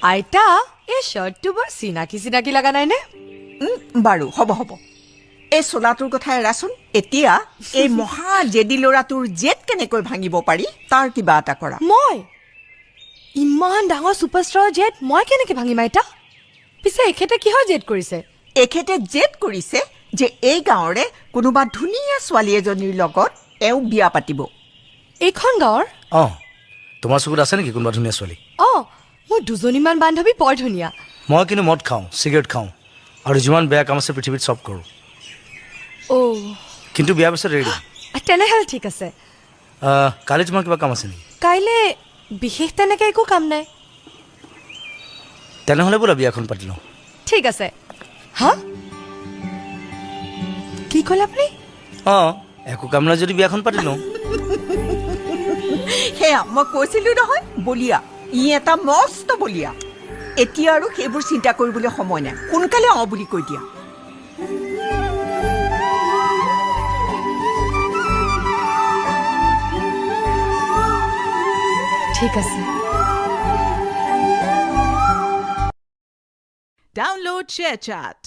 আইতা এই শাৰ্টটো বৰ চিনাকি লগা নাইনে বাৰু হ'ব এই চোলাটোৰ কথা এৰাচোন এতিয়া এই মহা জেদি ল'ৰাটোৰ জেদ কেনেকৈ ভাঙিব পাৰি তাৰ কিবা এটা কৰা মই ইমান ডাঙৰ ছুপাৰষ্টাৰৰ জেদ মই কেনেকে ভাঙিম আইতা পিছে এখেতে কিহৰ জেদ কৰিছে এখেতে জেদ কৰিছে যে এই গাঁৱৰে কোনোবা ধুনীয়া ছোৱালী এজনীৰ লগত এওঁ বিয়া পাতিব এইখন গাঁৱৰ তোমাৰ চকুত আছে নেকি কোনোবা ধুনীয়া ছোৱালী মোৰ দুজনীমান বান্ধৱী বৰ ধুনীয়া মই কিন্তু মদ খাওঁ চিগাৰেট খাওঁ আৰু যিমান বেয়া কাম আছে পৃথিৱীত চব কৰোঁ কিন্তু বিয়াৰ পিছত ৰেডি তেনেহ'লে ঠিক আছে কালি তোমাৰ কিবা কাম আছে নেকি কাইলৈ বিশেষ তেনেকৈ একো কাম নাই তেনেহ'লে বোলা বিয়াখন পাতি লওঁ ঠিক আছে হা কি ক'লে আপুনি একো কাম নাই যদি বিয়াখন পাতি লওঁ সেয়া মই কৈছিলো নহয় বলিয়া ই এটা মস্ত বলিয়া এতিয়া আৰু সেইবোৰ চিন্তা কৰিবলৈ সময় নাই সোনকালে বুলি কৈ দিয়া ঠিক আছে Download ShareChat.